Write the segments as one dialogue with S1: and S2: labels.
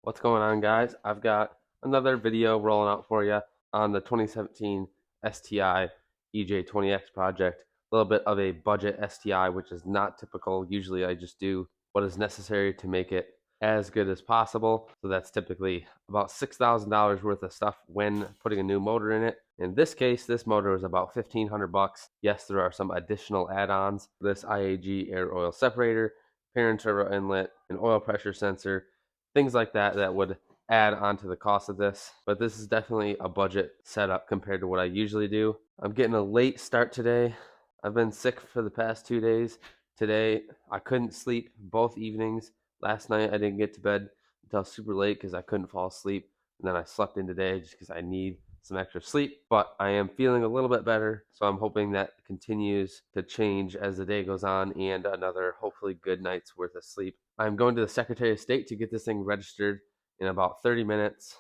S1: What's going on, guys? I've got another video rolling out for you on the 2017 STI EJ20x project. A little bit of a budget STI, which is not typical. Usually I just do what is necessary to make it as good as possible. So that's typically about $6,000 worth of stuff when putting a new motor in it. In this case, this motor is about 1,500 bucks. Yes, there are some additional add-ons. This IAG air oil separator, parent turbo inlet, an oil pressure sensor, things like that that would add on to the cost of this. But this is definitely a budget setup compared to what I usually do. I'm getting a late start today. I've been sick for the past 2 days. Today, I couldn't sleep both evenings. Last night, I didn't get to bed until super late because I couldn't fall asleep. And then I slept in today just because I need some extra sleep. But I am feeling a little bit better, so I'm hoping that continues to change as the day goes on and another hopefully good night's worth of sleep. I'm going to the Secretary of State to get this thing registered in about 30 minutes.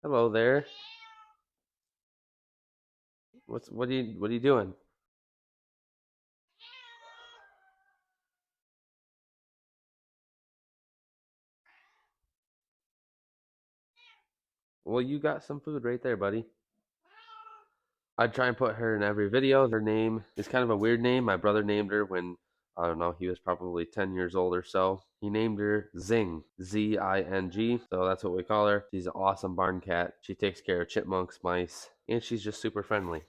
S1: Hello there. What are you doing? Well, you got some food right there, buddy. I try and put her in every video. Her name is kind of a weird name. My brother named her when, I don't know, he was probably 10 years old or so. He named her Zing, Z-I-N-G. So that's what we call her. She's an awesome barn cat. She takes care of chipmunks, mice, and she's just super friendly.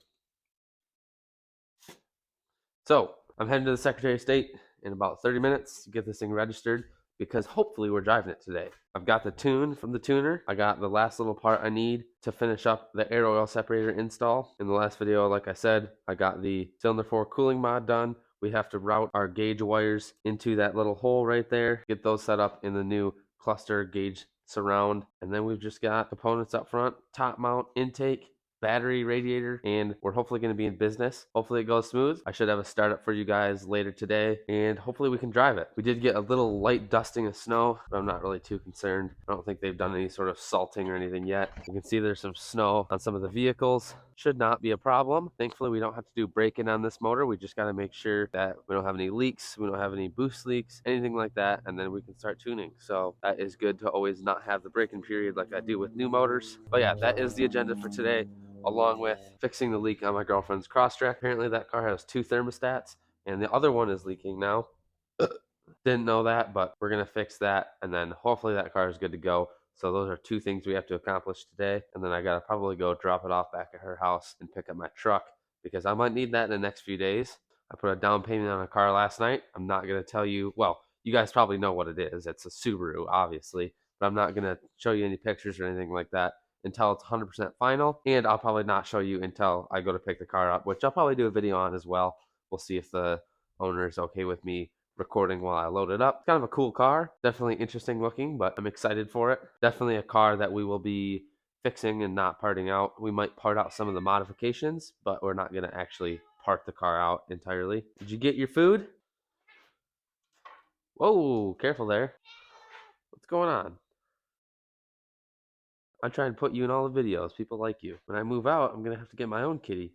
S1: So I'm heading to the Secretary of State in about 30 minutes to get this thing registered because hopefully we're driving it today. I've got the tune from the tuner. I got the last little part I need to finish up the air oil separator install. In the last video, like I said, I got the cylinder 4 cooling mod done. We have to route our gauge wires into that little hole right there, get those set up in the new cluster gauge surround, and then we've just got components up front, top mount, intake, battery, radiator, and we're hopefully going to be in business. Hopefully it goes smooth. I should have a startup for you guys later today, and hopefully we can drive it. We did get a little light dusting of snow, but I'm not really too concerned. I don't think they've done any sort of salting or anything yet. You can see there's some snow on some of the vehicles. Should not be a problem. Thankfully, we don't have to do braking on this motor. We just got to make sure that we don't have any leaks, we don't have any boost leaks, anything like that, and then we can start tuning. So that is good to always not have the braking period like I do with new motors. But yeah, that is the agenda for today, along with fixing the leak on my girlfriend's Crosstrek. Apparently that car has 2 thermostats and the other one is leaking now. Didn't know that, but we're going to fix that, and then hopefully that car is good to go. So those are 2 things we have to accomplish today, and then I got to probably go drop it off back at her house and pick up my truck because I might need that in the next few days. I put a down payment on a car last night. I'm not going to tell you, well, you guys probably know what it is. It's a Subaru, obviously, but I'm not going to show you any pictures or anything like that until it's 100% final, and I'll probably not show you until I go to pick the car up, which I'll probably do a video on as well. We'll see if the owner is okay with me recording while I load it up. It's kind of a cool car, definitely interesting looking, but I'm excited for it. Definitely a car that we will be fixing and not parting out. We might part out some of the modifications, but we're not going to actually part the car out entirely. Did you get your food? Whoa, careful there. What's going on? I'm trying to put you in all the videos. People like you. When I move out, I'm going to have to get my own kitty.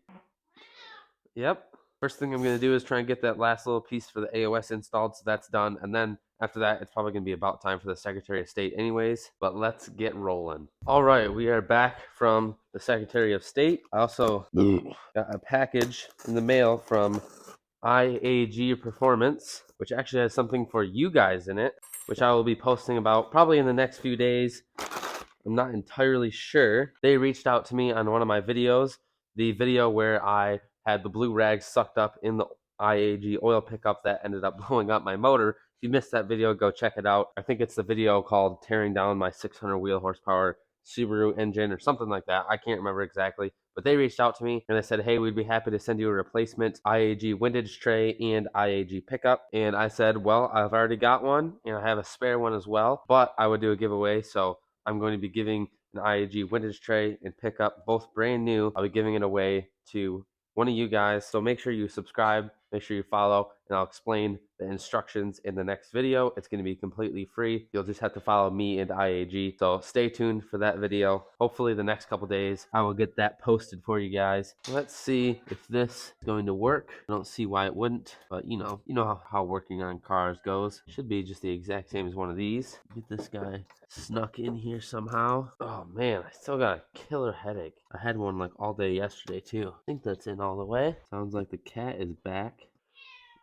S1: Yep. First thing I'm going to do is try and get that last little piece for the AOS installed, so that's done. And then after that, it's probably going to be about time for the Secretary of State anyways. But let's get rolling. All right, we are back from the Secretary of State. I also got a package in the mail from IAG Performance, which actually has something for you guys in it, which I will be posting about probably in the next few days. I'm not entirely sure. They reached out to me on one of my videos, the video where I had the blue rags sucked up in the IAG oil pickup that ended up blowing up my motor. If you missed that video, go check it out. I think it's the video called Tearing Down My 600 Wheel Horsepower Subaru Engine or something like that. I can't remember exactly. But they reached out to me and they said, hey, we'd be happy to send you a replacement IAG windage tray and IAG pickup. And I said, well, I've already got one and I have a spare one as well, but I would do a giveaway. So I'm going to be giving an IAG windage tray and pickup, both brand new. I'll be giving it away to one of you guys. So make sure you subscribe, make sure you follow, and I'll explain the instructions in the next video. It's going to be completely free. You'll just have to follow me and IAG. So stay tuned for that video. Hopefully the next couple days I will get that posted for you guys. Let's see if this is going to work. I don't see why it wouldn't, but you know how working on cars goes. Should be just the exact same as one of these. Get this guy snuck in here somehow. Oh man, I still got a killer headache. I had one like all day yesterday too. I think that's in all the way. Sounds like the cat is back.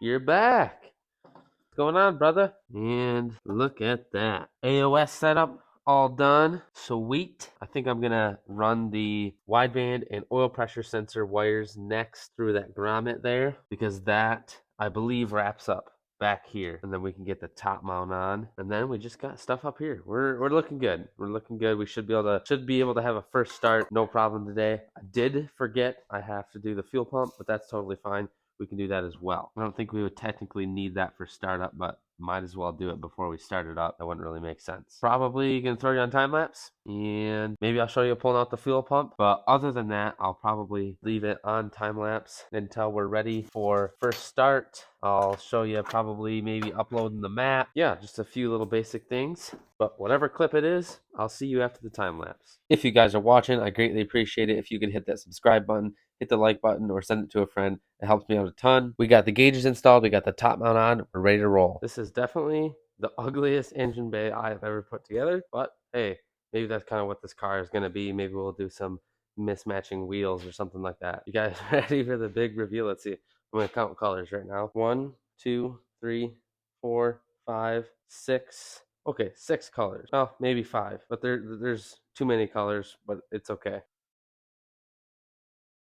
S1: You're back. What's going on, brother? And look at that. AOS setup all done. Sweet. I think I'm gonna run the wideband and oil pressure sensor wires next through that grommet there, because that, I believe, wraps up back here, and then we can get the top mount on, and then we just got stuff up here. We're looking good. We're looking good. We should be able to have a first start, no problem today. I did forget I have to do the fuel pump, but that's totally fine. We can do that as well. I don't think we would technically need that for startup, but might as well do it before we start it up. That wouldn't really make sense. Probably gonna throw you on time lapse, and maybe I'll show you pulling out the fuel pump. But other than that, I'll probably leave it on time lapse until we're ready for first start. I'll show you probably maybe uploading the map. Yeah, just a few little basic things. But whatever clip it is, I'll see you after the time lapse. If you guys are watching, I greatly appreciate it if you could hit that subscribe button, hit the like button, or send it to a friend. It helps me out a ton. We got the gauges installed. We got the top mount on. We're ready to roll. This is definitely the ugliest engine bay I've ever put together. But hey, maybe that's kind of what this car is going to be. Maybe we'll do some mismatching wheels or something like that. You guys ready for the big reveal? Let's see. I'm going to count colors right now. 1, 2, 3, 4, 5, 6. Okay, 6 colors. Well, maybe 5, but there's too many colors, but it's okay.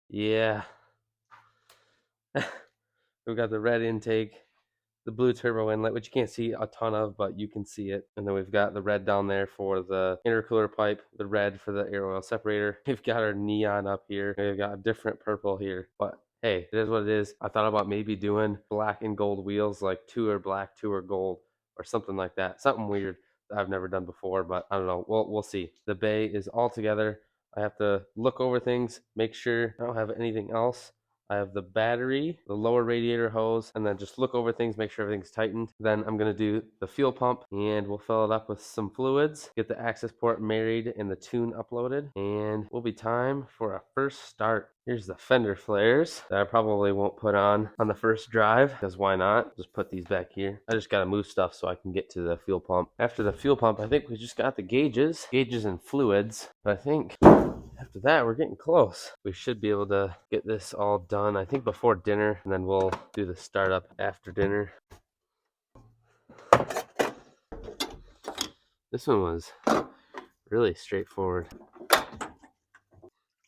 S1: Yeah. We've got the red intake, the blue turbo inlet, which you can't see a ton of, but you can see it. And then we've got the red down there for the intercooler pipe, the red for the air oil separator. We've got our neon up here. We've got a different purple here, but hey, it is what it is. I thought about maybe doing black and gold wheels, like 2 are black, 2 are gold, or something like that. Something weird that I've never done before, but I don't know. We'll see. The bay is all together. I have to look over things, make sure I don't have anything else. I have the battery, the lower radiator hose, and then just look over things, make sure everything's tightened. Then I'm gonna do the fuel pump, and we'll fill it up with some fluids, get the access port married and the tune uploaded, and we'll be time for a first start. Here's the fender flares that I probably won't put on the first drive, because why not? Just put these back here. I just gotta move stuff so I can get to the fuel pump. After the fuel pump, I think we just got the gauges and fluids, but I think after that, we're getting close. We should be able to get this all done, I think, before dinner, and then we'll do the startup after dinner. This one was really straightforward.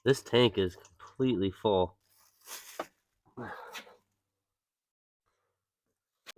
S1: This tank is completely full.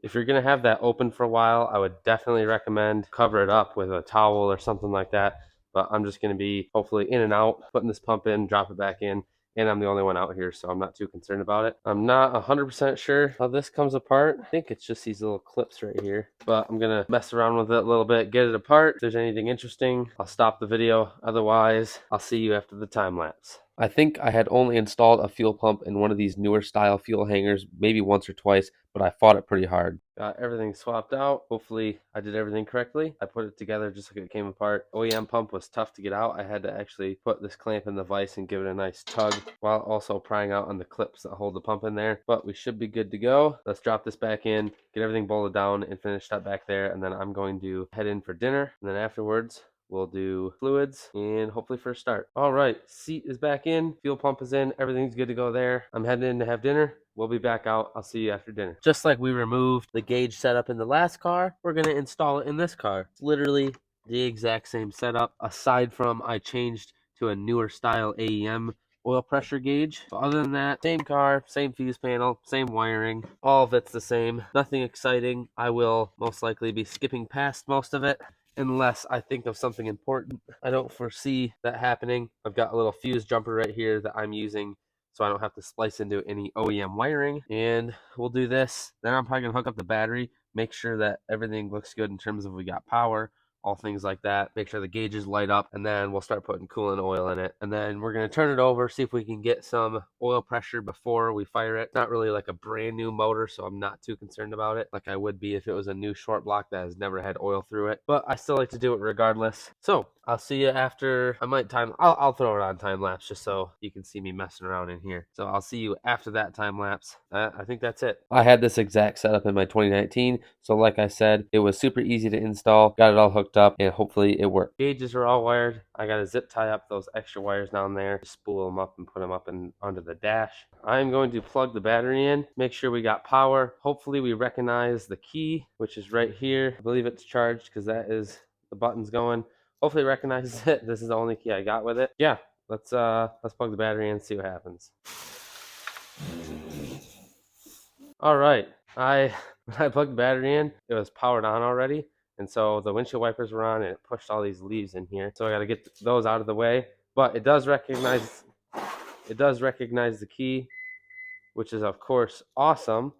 S1: If you're going to have that open for a while, I would definitely recommend cover it up with a towel or something like that. But I'm just going to be hopefully in and out, putting this pump in, drop it back in, and I'm the only one out here, so I'm not too concerned about it. I'm not 100% sure how this comes apart. I think it's just these little clips right here, but I'm going to mess around with it a little bit, get it apart. If there's anything interesting, I'll stop the video. Otherwise, I'll see you after the time lapse. I think I had only installed a fuel pump in one of these newer style fuel hangers, maybe once or twice, but I fought it pretty hard. Got everything swapped out. Hopefully I did everything correctly. I put it together just like it came apart. OEM pump was tough to get out. I had to actually put this clamp in the vise and give it a nice tug while also prying out on the clips that hold the pump in there. But we should be good to go. Let's drop this back in, get everything bolted down and finished up back there, and then I'm going to head in for dinner, and then afterwards we'll do fluids and hopefully first start. All right, seat is back in, fuel pump is in, everything's good to go there. I'm heading in to have dinner. We'll be back out. I'll see you after dinner. Just like we removed the gauge setup in the last car, we're going to install it in this car. It's literally the exact same setup, aside from I changed to a newer style AEM oil pressure gauge. But other than that, same car, same fuse panel, same wiring. All of it's the same. Nothing exciting. I will most likely be skipping past most of it unless I think of something important. I don't foresee that happening. I've got a little fuse jumper right here that I'm using so I don't have to splice into any OEM wiring. And we'll do this. Then I'm probably going to hook up the battery, make sure that everything looks good in terms of we got power, all things like that. Make sure the gauges light up, and then we'll start putting coolant oil in it. And then we're going to turn it over, see if we can get some oil pressure before we fire it. It's not really like a brand new motor, so I'm not too concerned about it like I would be if it was a new short block that has never had oil through it. But I still like to do it regardless. So I'll see you after. I'll throw it on time lapse just so you can see me messing around in here. So I'll see you after that time lapse. I think that's it. I had this exact setup in my 2019, so like I said, it was super easy to install. Got it all hooked up, and hopefully it worked. Gauges are all wired. I got to zip tie up those extra wires down there, spool them up and put them up and onto the dash. I'm going to plug the battery in, make sure we got power. Hopefully we recognize the key, which is right here. I believe it's charged because that is the button's going. Hopefully it recognizes it. This is the only key I got with it. Yeah, let's plug the battery in and see what happens. All right, when I plugged the battery in, it was powered on already, and so the windshield wipers were on, and it pushed all these leaves in here. So I got to get those out of the way. But it does recognize the key, which is of course awesome.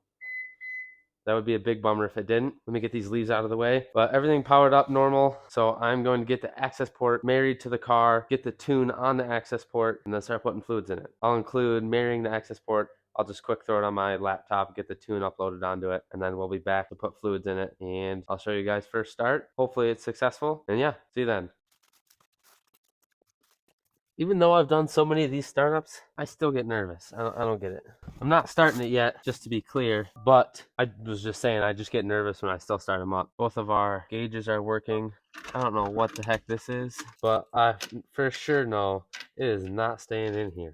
S1: That would be a big bummer if it didn't. Let me get these leaves out of the way. But everything powered up normal. So I'm going to get the access port married to the car, get the tune on the access port, and then start putting fluids in it. I'll include marrying the access port. I'll just quick throw it on my laptop, get the tune uploaded onto it, and then we'll be back to put fluids in it. And I'll show you guys first start. Hopefully it's successful. And yeah, see you then. Even though I've done so many of these startups, I still get nervous. I don't get it. I'm not starting it yet, just to be clear, but I was just saying I just get nervous when I still start them up. Both of our gauges are working. I don't know what the heck this is, but I for sure know it is not staying in here.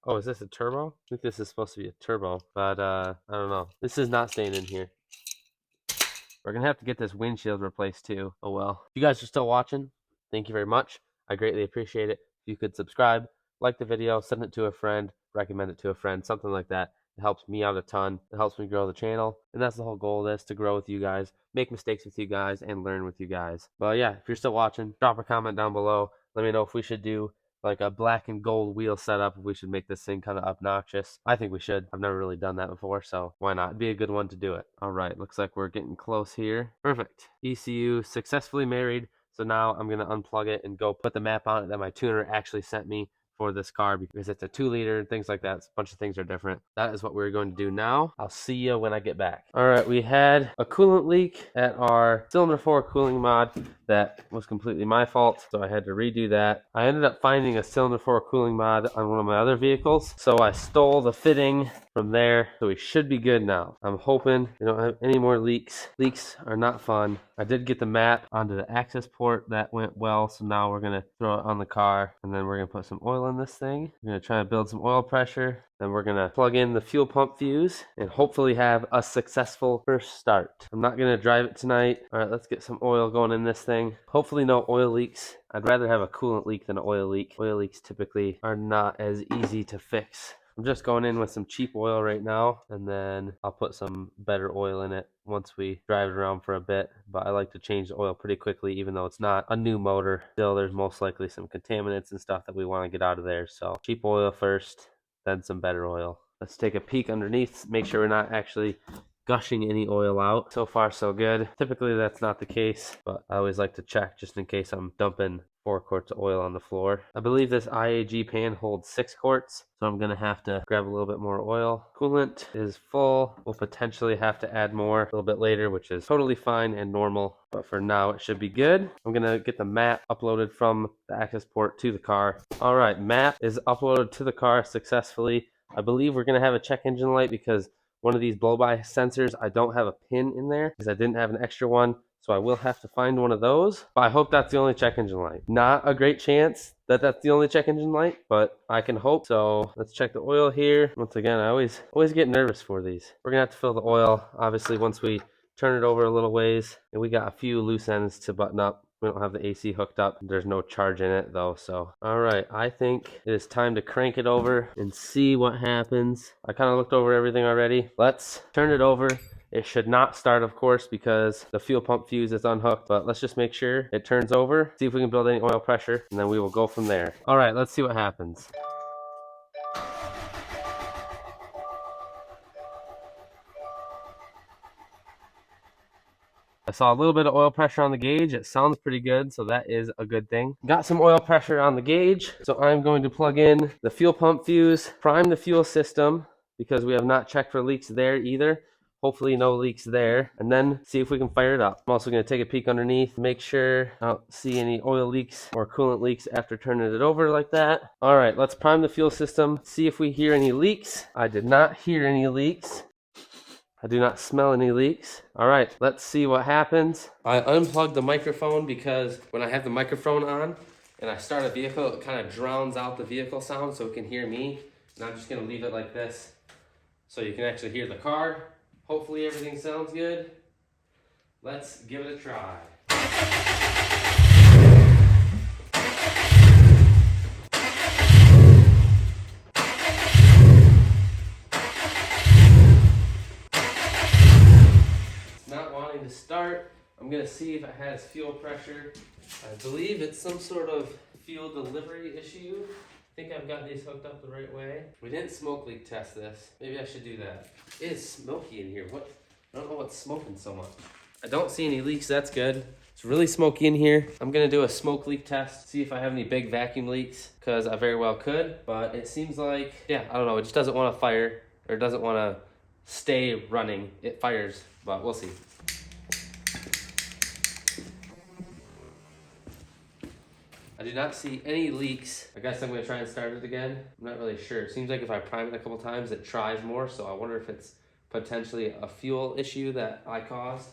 S1: Oh, is this a turbo? I think this is supposed to be a turbo, but I don't know. This is not staying in here. We're going to have to get this windshield replaced too. Oh well. If you guys are still watching, thank you very much. I greatly appreciate it. If you could subscribe, like the video, send it to a friend, recommend it to a friend, something like that. It helps me out a ton. It helps me grow the channel. And that's the whole goal of this, to grow with you guys, make mistakes with you guys, and learn with you guys. But yeah, if you're still watching, drop a comment down below. Let me know if we should do like a black and gold wheel setup, if we should make this thing kind of obnoxious. I think we should. I've never really done that before, so why not? It'd be a good one to do it. All right, looks like we're getting close here. Perfect. ECU successfully married. So now I'm going to unplug it and go put the map on it that my tuner actually sent me for this car, because it's a 2-liter and things like that. A bunch of things are different. That is what we're going to do now. I'll see you when I get back. All right, we had a coolant leak at our cylinder 4 cooling mod. That was completely my fault, so I had to redo that. I ended up finding a cylinder 4 cooling mod on one of my other vehicles, so I stole the fitting from there, so we should be good now. I'm hoping we don't have any more leaks. Leaks are not fun. I did get the map onto the access port. That went well, so now we're going to throw it on the car, and then we're going to put some oil in this thing. We're going to try to build some oil pressure. Then we're going to plug in the fuel pump fuse and hopefully have a successful first start. I'm not going to drive it tonight. All right, let's get some oil going in this thing. Hopefully no oil leaks. I'd rather have a coolant leak than an oil leak. Oil leaks typically are not as easy to fix. I'm just going in with some cheap oil right now, and then I'll put some better oil in it once we drive it around for a bit. But I like to change the oil pretty quickly, even though it's not a new motor. Still, there's most likely some contaminants and stuff that we want to get out of there. So cheap oil first, then some better oil. Let's take a peek underneath, make sure we're not actually gushing any oil out. So far so good. Typically that's not the case, but I always like to check just in case I'm dumping 4 quarts of oil on the floor. I believe this IAG pan holds 6 quarts, so I'm gonna have to grab a little bit more oil. Coolant is full. We'll potentially have to add more a little bit later, which is totally fine and normal, but for now it should be good. I'm gonna get the map uploaded from the access port to the car. All right, map is uploaded to the car successfully. I believe we're gonna have a check engine light because one of these blow-by sensors, I don't have a pin in there because I didn't have an extra one. So I will have to find one of those. But I hope that's the only check engine light. Not a great chance that that's the only check engine light, but I can hope. So let's check the oil here. Once again, I always get nervous for these. We're gonna have to fill the oil, obviously, once we turn it over a little ways. And we got a few loose ends to button up. We don't have the AC hooked up. There's no charge in it though, so. All right, I think it is time to crank it over and see what happens. I kind of looked over everything already. Let's turn it over. It should not start, of course, because the fuel pump fuse is unhooked, but let's just make sure it turns over, see if we can build any oil pressure, and then we will go from there. All right, let's see what happens. I saw a little bit of oil pressure on the gauge. It sounds pretty good, so that is a good thing. Got some oil pressure on the gauge, so I'm going to plug in the fuel pump fuse, prime the fuel system, because we have not checked for leaks there either. Hopefully no leaks there, and then see if we can fire it up. I'm also going to take a peek underneath, make sure I don't see any oil leaks or coolant leaks after turning it over like that. All right, let's prime the fuel system, see if we hear any leaks. I did not hear any leaks. I do not smell any leaks. All right, let's see what happens. I unplugged the microphone because when I have the microphone on and I start a vehicle, it kind of drowns out the vehicle sound so it can hear me. And I'm just gonna leave it like this so you can actually hear the car. Hopefully everything sounds good. Let's give it a try. It's not wanting to start. I'm gonna see if it has fuel pressure. I believe it's some sort of fuel delivery issue. I think I've got these hooked up the right way. We didn't smoke leak test this. Maybe I should do that. It is smoky in here. What? I don't know what's smoking so much. I don't see any leaks, that's good. It's really smoky in here. I'm gonna do a smoke leak test, see if I have any big vacuum leaks, because I very well could, but it seems like, yeah, I don't know, it just doesn't wanna fire, or it doesn't wanna stay running. It fires, but we'll see. I do not see any leaks. I guess I'm gonna try and start it again. I'm not really sure. It seems like if I prime it a couple times, it tries more, so I wonder if it's potentially a fuel issue that I caused.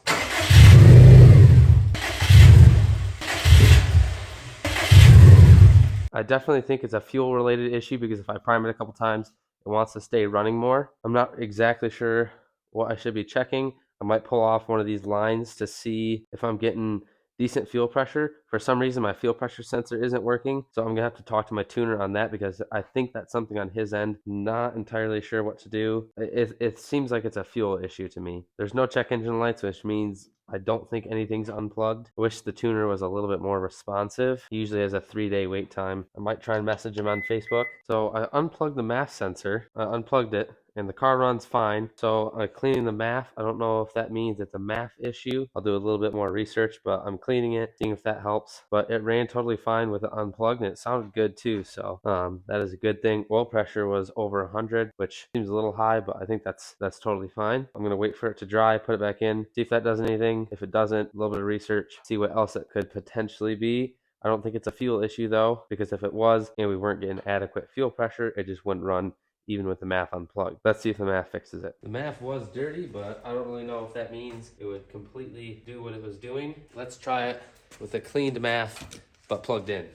S1: I definitely think it's a fuel related issue because if I prime it a couple times, it wants to stay running more. I'm not exactly sure what I should be checking. I might pull off one of these lines to see if I'm getting decent fuel pressure. For some reason, my fuel pressure sensor isn't working, so I'm gonna have to talk to my tuner on that because I think that's something on his end. Not entirely sure what to do. It seems like it's a fuel issue to me. There's no check engine lights, which means I don't think anything's unplugged. I wish the tuner was a little bit more responsive. He usually has a 3-day wait time. I might try and message him on Facebook. So I unplugged the MAF sensor. I unplugged it, and the car runs fine. So I'm cleaning the MAF. I don't know if that means it's a MAF issue. I'll do a little bit more research, but I'm cleaning it, seeing if that helps. But it ran totally fine with it unplugged, and it sounded good too. So that is a good thing. Oil pressure was over 100, which seems a little high, but I think that's totally fine. I'm gonna wait for it to dry, put it back in, see if that does anything. If it doesn't, a little bit of research, see what else it could potentially be. I don't think it's a fuel issue though, because if it was and we weren't getting adequate fuel pressure, it just wouldn't run even with the MAF unplugged. Let's see if the MAF fixes it. The MAF was dirty, but I don't really know if that means it would completely do what it was doing. Let's try it with a cleaned MAF, but plugged in.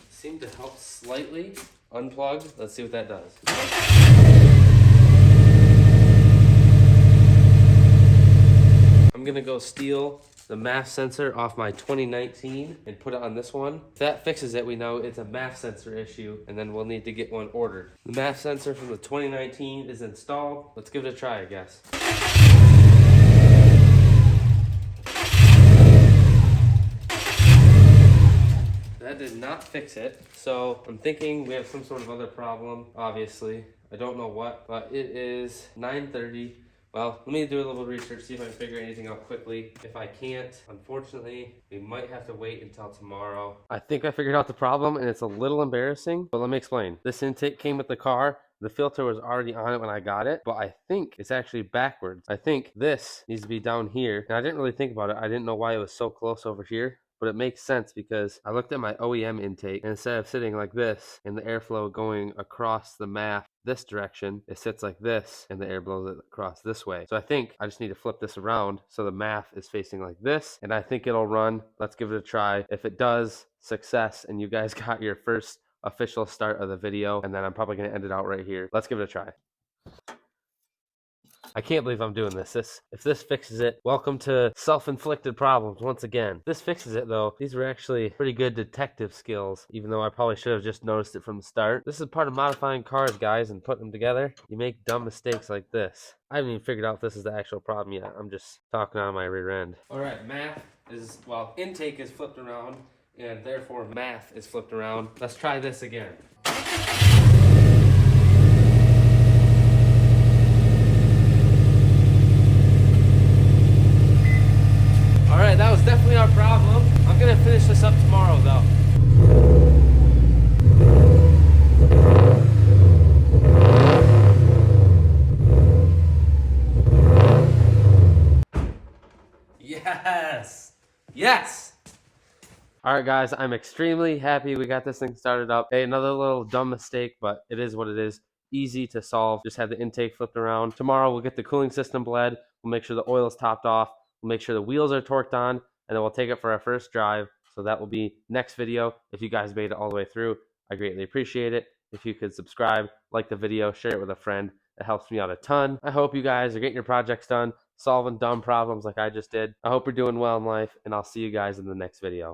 S1: Seemed to help slightly. Unplugged. Let's see what that does. I'm gonna go steal the MAF sensor off my 2019 and put it on this one. If that fixes it, we know it's a MAF sensor issue, and then we'll need to get one ordered. The MAF sensor from the 2019 is installed. Let's give it a try, I guess. That did not fix it, so I'm thinking we have some sort of other problem, obviously. I don't know what, but it is 9:30. Well, let me do a little bit of research, see if I can figure anything out quickly. If I can't, unfortunately, we might have to wait until tomorrow. I think I figured out the problem, and it's a little embarrassing, but let me explain. This intake came with the car. The filter was already on it when I got it, but I think it's actually backwards. I think this needs to be down here, and I didn't really think about it. I didn't know why it was so close over here. But it makes sense because I looked at my OEM intake, and instead of sitting like this and the airflow going across the MAF this direction, it sits like this and the air blows it across this way. So I think I just need to flip this around so the MAF is facing like this, and I think it'll run. Let's give it a try. If it does, success, and you guys got your first official start of the video, and then I'm probably going to end it out right here. Let's give it a try. I can't believe I'm doing this. If this fixes it, welcome to self-inflicted problems once again. If this fixes it though, these were actually pretty good detective skills, even though I probably should have just noticed it from the start. This is part of modifying cars, guys, and putting them together. You make dumb mistakes like this. I haven't even figured out if this is the actual problem yet. I'm just talking out of my rear end. All right, MAF is, well, intake is flipped around, and therefore MAF is flipped around. Let's try this again. gonna finish this up tomorrow though. Yes! Yes! Alright guys, I'm extremely happy we got this thing started up. Hey, another little dumb mistake, but it is what it is. Easy to solve. Just had the intake flipped around. Tomorrow we'll get the cooling system bled. We'll make sure the oil is topped off. We'll make sure the wheels are torqued on, and then we'll take it for our first drive. So that will be next video. If you guys made it all the way through, I greatly appreciate it. If you could subscribe, like the video, share it with a friend. It helps me out a ton. I hope you guys are getting your projects done, solving dumb problems like I just did. I hope you're doing well in life, and I'll see you guys in the next video.